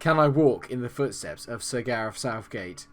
Can I walk in the footsteps of Sir Gareth Southgate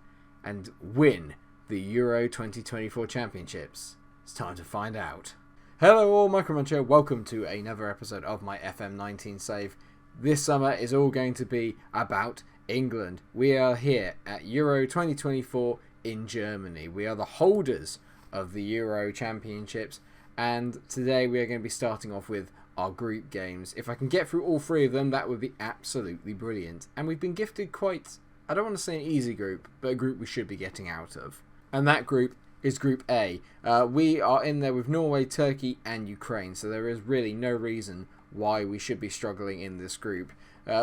and win the Euro 2024 Championships? It's time to find out. Hello all, MikeRo here. Welcome to another episode of my FM19 save. This summer is all going to be about England. We are here at Euro 2024 in Germany. We are the holders of the Euro Championships, and today we are going to be starting off with our group games. If I can get through all three of them, that would be absolutely brilliant. And we've been gifted quite, I don't want to say an easy group, but a group we should be getting out of. And that group is Group A. We are in there with Norway, Turkey and Ukraine, so there is really no reason why we should be struggling in this group.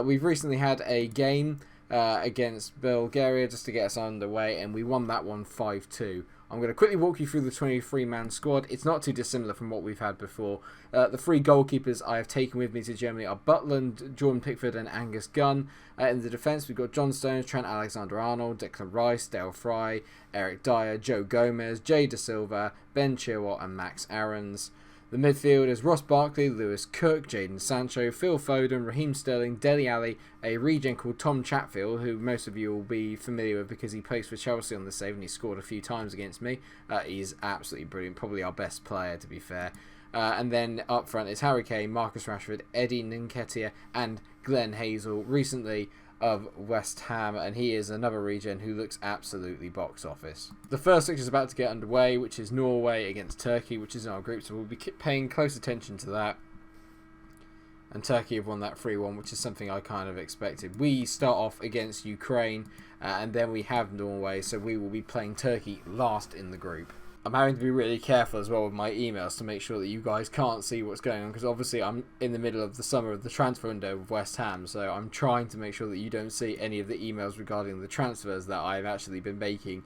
We've recently had a game against Bulgaria just to get us underway, and we won that one 5-2. I'm going to quickly walk you through the 23-man squad. It's not too dissimilar from what we've had before. The three goalkeepers I have taken with me to Germany are Butland, Jordan Pickford and Angus Gunn. In the defence, we've got John Stones, Trent Alexander-Arnold, Declan Rice, Dale Fry, Eric Dyer, Joe Gomez, Jay Da Silva, Ben Chilwell and Max Aarons. The midfield is Ross Barkley, Lewis Cook, Jadon Sancho, Phil Foden, Raheem Sterling, Dele Alli, a regen called Tom Chatfield, who most of you will be familiar with because he plays for Chelsea on the save and he scored a few times against me. He's absolutely brilliant, probably our best player to be fair. And then up front is Harry Kane, Marcus Rashford, Eddie Nketiah and Glenn Hazel, recently of West Ham, and he is another regen who looks absolutely box office. The first fixture is about to get underway, which is Norway against Turkey, which is in our group, so we'll be paying close attention to that. And Turkey have won that 3-1, which is something I kind of expected. We start off against Ukraine, and then we have Norway, so we will be playing Turkey last in the group. I'm having to be really careful as well with my emails to make sure that you guys can't see what's going on, because obviously I'm in the middle of the summer of the transfer window with West Ham, so I'm trying to make sure that you don't see any of the emails regarding the transfers that I've actually been making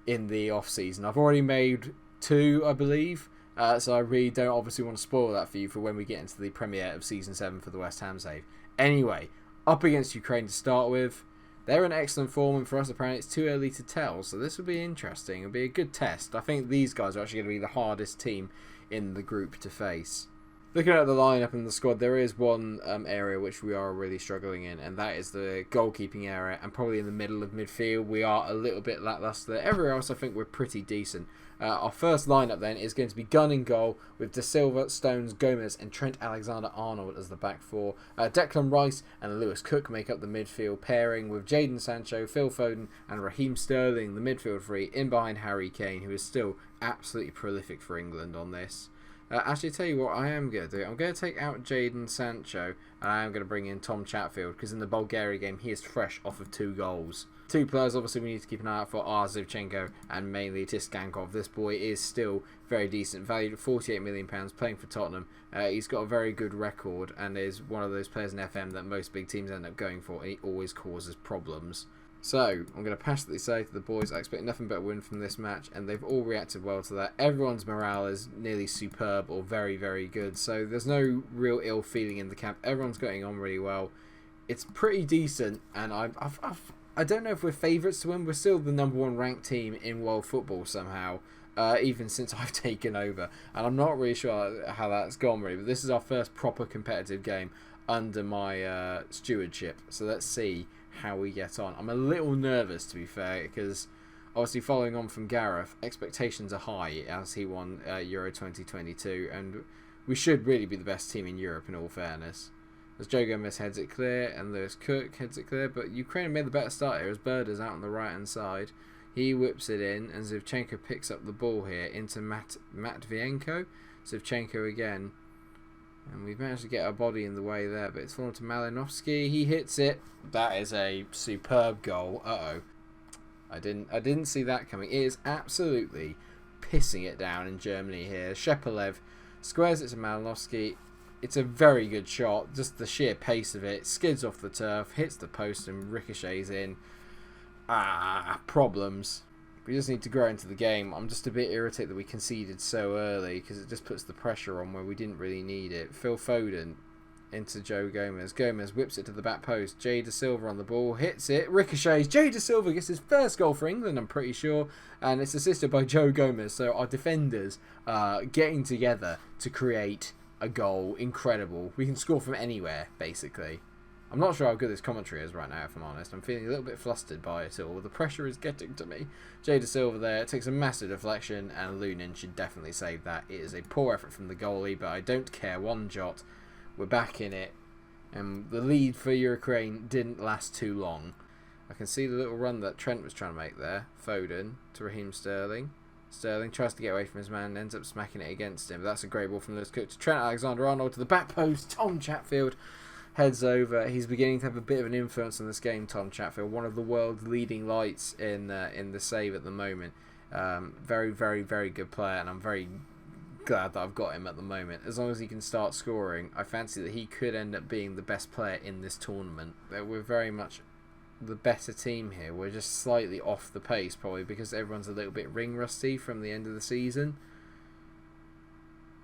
in the off-season. I've already made 2, I believe, so I really don't obviously want to spoil that for you for when we get into the premiere of Season 7 for the West Ham save. Anyway, up against Ukraine to start with. They're in excellent form, and for us apparently it's too early to tell, so this will be interesting. It'll be a good test. I think these guys are actually going to be the hardest team in the group to face. Looking at the lineup and the squad, there is one area which we are really struggling in, and that is the goalkeeping area, and probably in the middle of midfield we are a little bit lacklustre. Everywhere else I think we're pretty decent. Our first lineup then is going to be Gunn in goal with Da Silva, Stones, Gomez and Trent Alexander-Arnold as the back four. Declan Rice and Lewis Cook make up the midfield pairing with Jadon Sancho, Phil Foden and Raheem Sterling, the midfield three, in behind Harry Kane, who is still absolutely prolific for England on this. Actually, tell you what I am going to do. I'm going to take out Jadon Sancho and I am going to bring in Tom Chatfield because in the Bulgaria game he is fresh off of 2 goals. 2 players obviously we need to keep an eye out for are Zivchenko and mainly Tiskankov. This boy is still very decent, valued at £48 million, playing for Tottenham. He's got a very good record and is one of those players in FM that most big teams end up going for, and he always causes problems. So, I'm going to passionately say to the boys, I expect nothing but a win from this match, and they've all reacted well to that. Everyone's morale is nearly superb or very, very good, so there's no real ill feeling in the camp. Everyone's getting on really well. It's pretty decent, and I don't know if we're favourites to win. We're still the number 1 ranked team in world football somehow, even since I've taken over, and I'm not really sure how that's gone really, but this is our first proper competitive game under my stewardship, so let's see how we get on. I'm a little nervous to be fair because obviously following on from Gareth, expectations are high as he won Euro 2022 and we should really be the best team in Europe in all fairness. As Joe Gomez heads it clear and Lewis Cook heads it clear, but Ukraine made the better start here as Berda's out on the right hand side. He whips it in and Zivchenko picks up the ball here into Matvienko. Zivchenko again. And we've managed to get our body in the way there, but it's fallen to Malinovsky. He hits it. That is a superb goal. Uh-oh. I didn't see that coming. It is absolutely pissing it down in Germany here. Shepelev squares it to Malinovsky. It's a very good shot. Just the sheer pace of it. Skids off the turf, hits the post and ricochets in. Problems. We just need to grow into the game. I'm just a bit irritated that we conceded so early because it just puts the pressure on where we didn't really need it. Phil Foden into Joe Gomez. Gomez whips it to the back post. Jay Da Silva on the ball. Hits it. Ricochets. Jay Da Silva gets his first goal for England, I'm pretty sure. And it's assisted by Joe Gomez. So our defenders getting together to create a goal. Incredible. We can score from anywhere, basically. I'm not sure how good this commentary is right now, if I'm honest. I'm feeling a little bit flustered by it all. The pressure is getting to me. Jada Silva there takes a massive deflection, and Lunin should definitely save that. It is a poor effort from the goalie, but I don't care one jot. We're back in it, and the lead for Ukraine didn't last too long. I can see the little run that Trent was trying to make there. Foden to Raheem Sterling. Sterling tries to get away from his man and ends up smacking it against him. That's a great ball from Lewis Cook to Trent Alexander-Arnold to the back post. Tom Chatfield heads over. He's beginning to have a bit of an influence on this game, Tom Chatfield. One of the world's leading lights in the save at the moment. Very, very, very good player, and I'm very glad that I've got him at the moment. As long as he can start scoring, I fancy that he could end up being the best player in this tournament. We're very much the better team here. We're just slightly off the pace, probably because everyone's a little bit ring rusty from the end of the season.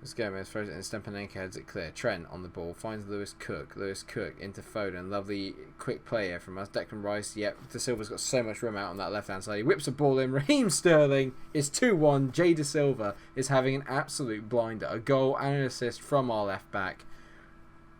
Let's go, man. Throws it in. Stepanenko heads it clear. Trent on the ball. Finds Lewis Cook. Lewis Cook into Foden. Lovely quick play here from us. Declan Rice. Yep, De Silva's got so much room out on that left-hand side. He whips a ball in. Raheem Sterling is 2-1. Jay De Silva is having an absolute blinder. A goal and an assist from our left-back.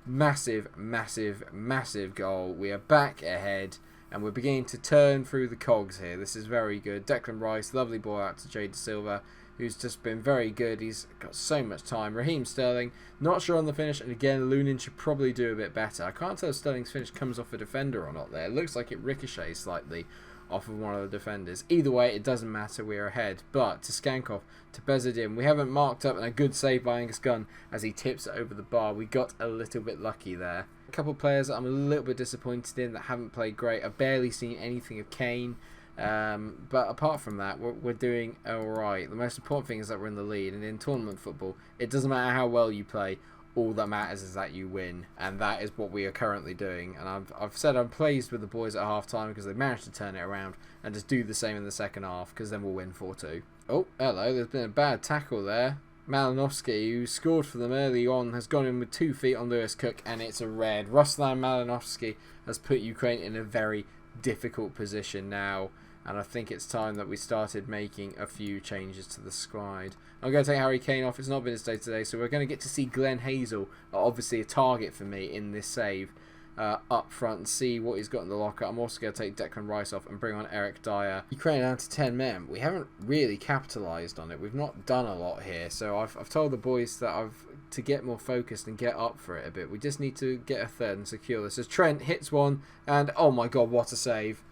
Massive, massive, massive goal. We are back ahead, and we're beginning to turn through the cogs here. This is very good. Declan Rice. Lovely ball out to Jay De Silva, who's just been very good. He's got so much time. Raheem Sterling, not sure on the finish, and again, Lunin should probably do a bit better. I can't tell if Sterling's finish comes off a defender or not there. It looks like it ricochets slightly off of one of the defenders. Either way, it doesn't matter, we're ahead. But to Skankov, to Bezadin, we haven't marked up, and a good save by Angus Gunn as he tips it over the bar. We got a little bit lucky there. A couple of players that I'm a little bit disappointed in that haven't played great. I've barely seen anything of Kane. But apart from that, we're doing alright. The most important thing is that we're in the lead, and in tournament football, it doesn't matter how well you play, all that matters is that you win, and that is what we are currently doing. And I've said I'm pleased with the boys at half time because they managed to turn it around and just do the same in the second half, because then we'll win 4-2. Oh, hello, there's been a bad tackle there. Malinovsky, who scored for them early on, has gone in with 2 feet on Lewis Cook, and it's a red. Ruslan Malinovsky has put Ukraine in a very difficult position now, and I think it's time that we started making a few changes to the squad. I'm going to take Harry Kane off. It's not been his day today, so we're going to get to see Glenn Hazel, obviously a target for me in this save, up front and see what he's got in the locker. I'm also going to take Declan Rice off and bring on Eric Dyer. Ukraine down to 10 men. We haven't really capitalised on it. We've not done a lot here, so I've told the boys that to get more focused and get up for it a bit. We just need to get a third and secure this. As Trent hits one, and oh my god, what a save.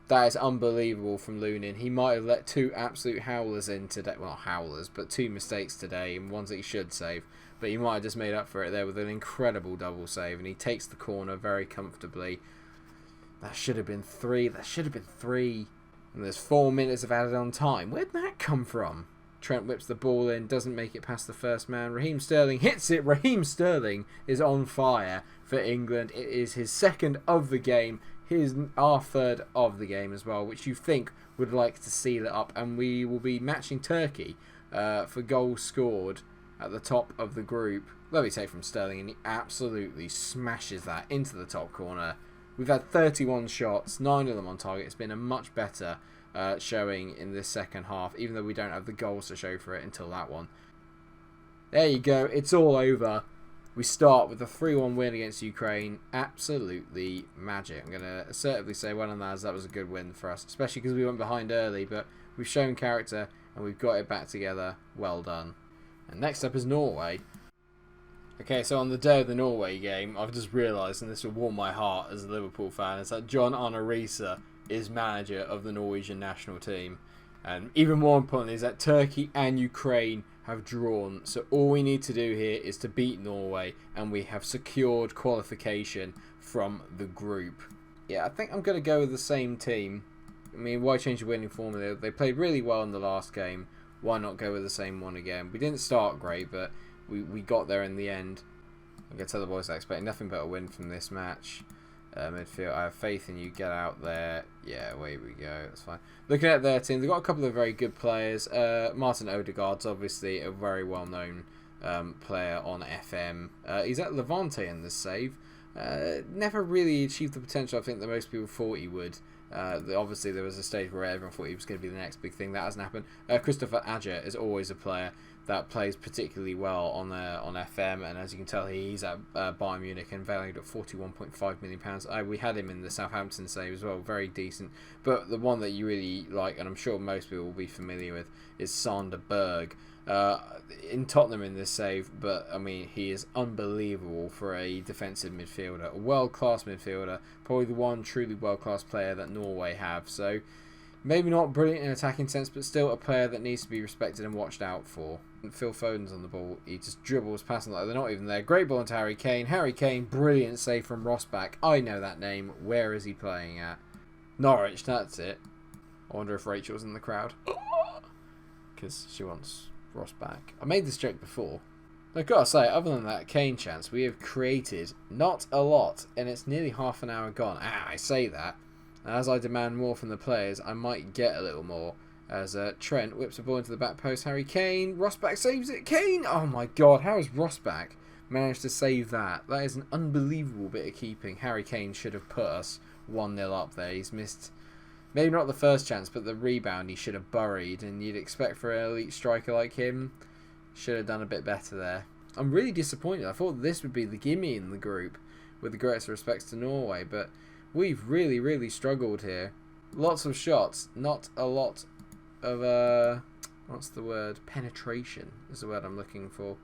That is unbelievable from Lunin. He might have let 2 absolute howlers in today. Well, not howlers, but 2 mistakes today, and ones that he should save. But he might have just made up for it there with an incredible double save, and he takes the corner very comfortably. That should have been 3. That should have been 3. And there's 4 minutes of added on time. Where'd that come from? Trent whips the ball in, doesn't make it past the first man. Raheem Sterling hits it. Raheem Sterling is on fire for England. It is his 2nd of the game. Our 3rd of the game as well, which you think would like to seal it up. And we will be matching Turkey for goals scored at the top of the group. Lovely take from Sterling, and he absolutely smashes that into the top corner. We've had 31 shots, 9 of them on target. It's been a much better showing in this second half, even though we don't have the goals to show for it until that one. There you go. It's all over. We start with a 3-1 win against Ukraine. Absolutely magic. I'm going to assertively say, well done, lads. That was a good win for us, especially because we went behind early, but we've shown character and we've got it back together. Well done. And next up is Norway. Okay, so on the day of the Norway game, I've just realised, and this will warm my heart as a Liverpool fan, is that John Arne Riise is manager of the Norwegian national team. And even more importantly is that Turkey and Ukraine have drawn. So all we need to do here is to beat Norway, and we have secured qualification from the group. Yeah, I think I'm going to go with the same team. I mean, why change the winning formula? They played really well in the last game. Why not go with the same one again? We didn't start great, but we got there in the end. I'm going to tell the boys I expect nothing but a win from this match. Midfield, I have faith in you. Get out there. Yeah, away we go. That's fine. Looking at their team, they've got a couple of very good players. Martin Odegaard's obviously a very well-known player on FM. He's at Levante in this save. Never really achieved the potential I think that most people thought he would. Obviously, there was a stage where everyone thought he was going to be the next big thing. That hasn't happened. Christopher Adjer is always a player that plays particularly well on FM, and as you can tell, he's at Bayern Munich and valued at £41.5 million. We had him in the Southampton save as well, very decent. But the one that you really like, and I'm sure most people will be familiar with, is Sander Berg. In Tottenham in this save, but I mean, he is unbelievable for a defensive midfielder, a world-class midfielder, probably the one truly world-class player that Norway have. So maybe not brilliant in attacking sense, but still a player that needs to be respected and watched out for. Phil Foden's on the ball. He just dribbles past them like they're not even there. Great ball into Harry Kane. Harry Kane, brilliant save from Rosbach. I know that name. Where is he playing at? Norwich, that's it. I wonder if Rachel's in the crowd. Because she wants Ross back. I made this joke before. I've got to say, other than that Kane chance, we have created not a lot, and it's nearly half an hour gone. I say that. As I demand more from the players, I might get a little more. As Trent whips the ball into the back post. Harry Kane. Rosbach saves it. Kane! Oh my god, how has Rosbach managed to save that? That is an unbelievable bit of keeping. Harry Kane should have put us 1-0 up there. He's missed, maybe not the first chance, but the rebound he should have buried. And you'd expect for an elite striker like him, should have done a bit better there. I'm really disappointed. I thought this would be the gimme in the group, with the greatest respects to Norway, but we've really, really struggled here. Lots of shots, not a lot of, what's the word? Penetration is the word I'm looking for.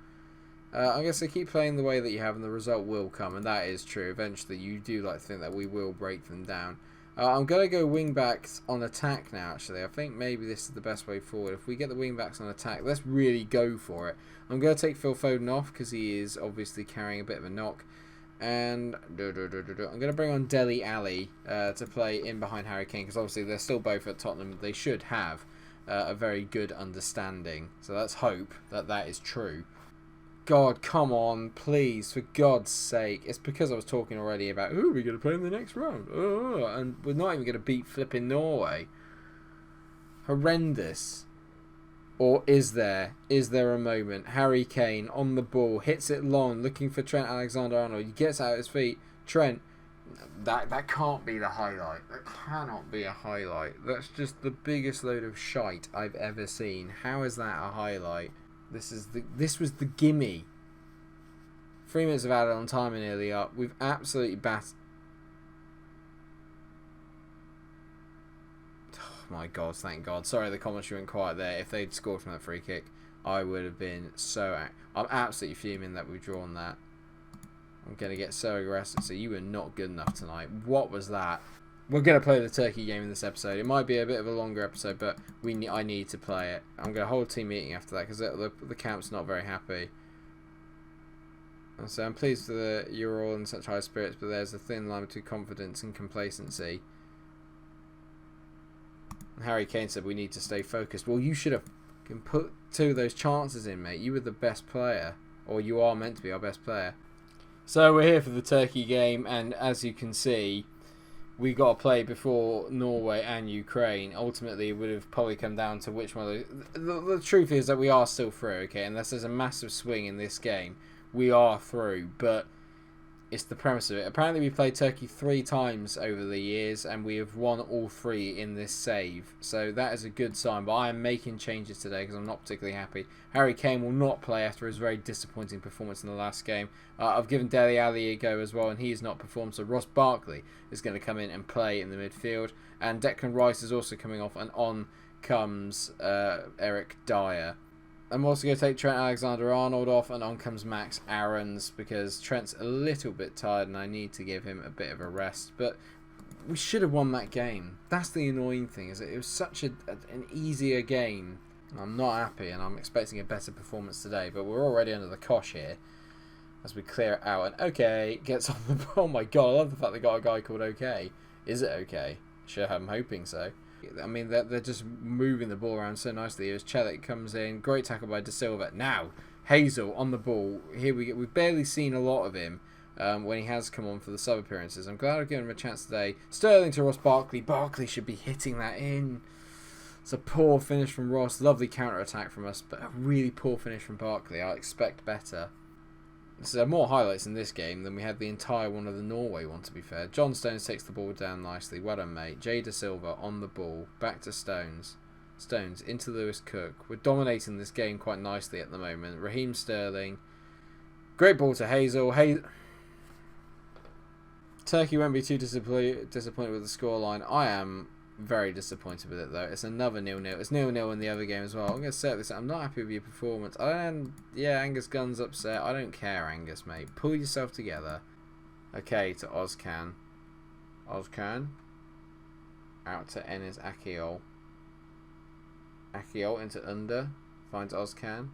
I guess I keep playing the way that you have and the result will come, and that is true. Eventually, you do like to think that we will break them down. I'm going to go wing backs on attack now, actually. I think maybe this is the best way forward. If we get the wing backs on attack, let's really go for it. I'm going to take Phil Foden off because he is obviously carrying a bit of a knock. And I'm going to bring on Dele Alli to play in behind Harry Kane, because obviously they're still both at Tottenham. They should have a very good understanding. So let's hope that that is true. God, come on, please, for God's sake. It's because I was talking already about who are we going to play in the next round? And we're not even going to beat flipping Norway. Horrendous. Or is there? Is there a moment? Harry Kane on the ball, hits it long, looking for Trent Alexander-Arnold. He gets out of his feet. Trent, that can't be the highlight. That cannot be a highlight. That's just the biggest load of shite I've ever seen. How is that a highlight? This was the gimme. 3 minutes of added on time and nearly up. We've absolutely Oh my god, thank God. Sorry the commentary went quiet there. If they'd scored from that free kick, I would have been so... I'm absolutely fuming that we've drawn that. I'm going to get so aggressive. So you were not good enough tonight. What was that? We're going to play the Turkey game in this episode. It might be a bit of a longer episode, but I need to play it. I'm going to hold a team meeting after that because the camp's not very happy. And so I'm pleased that you're all in such high spirits, but there's a thin line between confidence and complacency. Harry Kane said we need to stay focused. Well, you should have put 2 of those chances in, mate. You were the best player, or you are meant to be our best player. So we're here for the Turkey game, and as you can see, we got to play before Norway and Ukraine. Ultimately, it would have probably come down to which one of the truth is that we are still through, okay? Unless there's a massive swing in this game, we are through, but it's the premise of it. Apparently we played Turkey 3 times over the years and we have won all 3 in this save. So that is a good sign, but I am making changes today because I'm not particularly happy. Harry Kane will not play after his very disappointing performance in the last game. I've given Dele Alli a go as well and he has not performed, so Ross Barkley is going to come in and play in the midfield. And Declan Rice is also coming off, and on comes Eric Dyer. I'm also going to take Trent Alexander-Arnold off, and on comes Max Aarons because Trent's a little bit tired and I need to give him a bit of a rest. But we should have won that game. That's the annoying thing, is that it was such an easier game. I'm not happy and I'm expecting a better performance today, but we're already under the cosh here as we clear it out. And OK gets on the ball. Oh my god, I love the fact they got a guy called OK. Is it OK? Sure, I'm hoping so. I mean, they're just moving the ball around so nicely. As Chelik comes in, great tackle by De Silva. Now, Hazel on the ball. Here we go. We've barely seen a lot of him when he has come on for the sub appearances. I'm glad I've given him a chance today. Sterling to Ross Barkley. Barkley should be hitting that in. It's a poor finish from Ross. Lovely counter attack from us, but a really poor finish from Barkley. I expect better. So more highlights in this game than we had the entire one of the Norway one, to be fair. John Stones takes the ball down nicely. Well done, mate. Jay De Silva on the ball. Back to Stones. Stones into Lewis Cook. We're dominating this game quite nicely at the moment. Raheem Sterling. Great ball to Hazel. Turkey won't be too disappointed with the scoreline. I am very disappointed with it though. It's another 0-0. It's 0-0 in the other game as well. I'm going to set this. I'm not happy with your performance. Yeah, Angus Gunn's upset. I don't care, Angus, mate. Pull yourself together. Okay, to Ozcan. Ozcan. Out to Enes Akiol. Akiol into under. Finds Ozcan.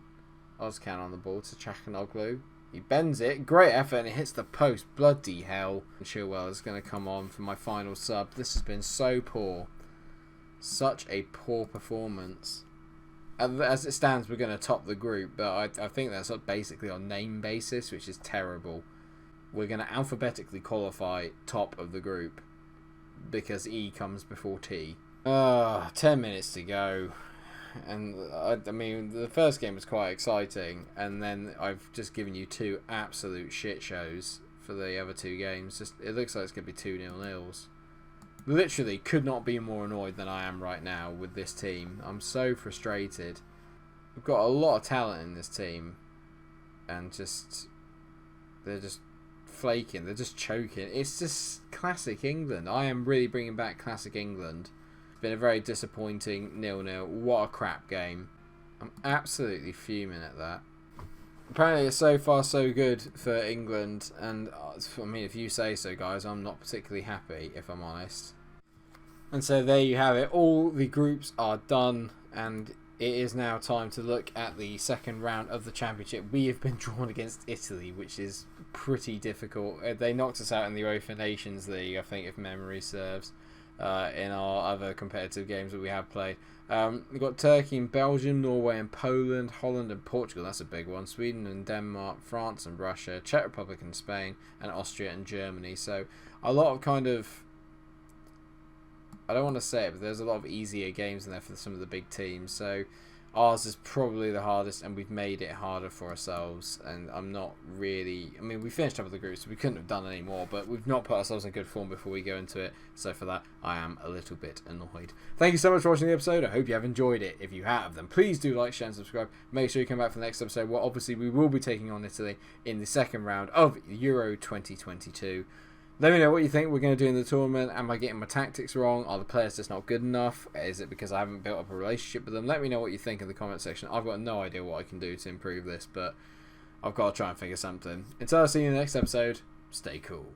Ozcan on the ball to Chakanoglu. He bends it. Great effort and it hits the post. Bloody hell. Chilwell is going to come on for my final sub. This has been so poor. Such a poor performance. As it stands, we're going to top the group, but I think that's basically on name basis, which is terrible. We're going to alphabetically qualify top of the group because E comes before T. 10 minutes to go. And I mean, the first game was quite exciting, and then I've just given you two absolute shit shows for the other two games. It looks like it's going to be 2-0-0s. Literally could not be more annoyed than I am right now with this team. I'm so frustrated. We've got a lot of talent in this team, and they're just flaking. They're just choking. It's just classic England. I am really bringing back classic England. Been a very disappointing 0-0. What a crap game. I'm absolutely fuming at that. Apparently it's so far so good for England, and I mean, if you say so, guys, I'm not particularly happy, if I'm honest. And so there you have it. All the groups are done, and it is now time to look at the second round of the championship. We have been drawn against Italy, which is pretty difficult. They knocked us out in the UEFA Nations League, I think, if memory serves. In our other competitive games that we have played. We've got Turkey and Belgium, Norway and Poland, Holland and Portugal, that's a big one, Sweden and Denmark, France and Russia, Czech Republic and Spain, and Austria and Germany. So a lot of kind of, I don't want to say it, but there's a lot of easier games in there for some of the big teams. So ours is probably the hardest, and we've made it harder for ourselves. And I'm not really, I mean, we finished up with the group, so we couldn't have done any more, but we've not put ourselves in good form before we go into it. So for that, I am a little bit annoyed. Thank you so much for watching the episode. I hope you have enjoyed it. If you have, then please do like, share and subscribe. Make sure you come back for the next episode, where obviously we will be taking on Italy in the second round of Euro 2022. Let me know what you think we're going to do in the tournament. Am I getting my tactics wrong? Are the players just not good enough? Is it because I haven't built up a relationship with them? Let me know what you think in the comment section. I've got no idea what I can do to improve this, but I've got to try and figure something. Until I see you in the next episode, stay cool.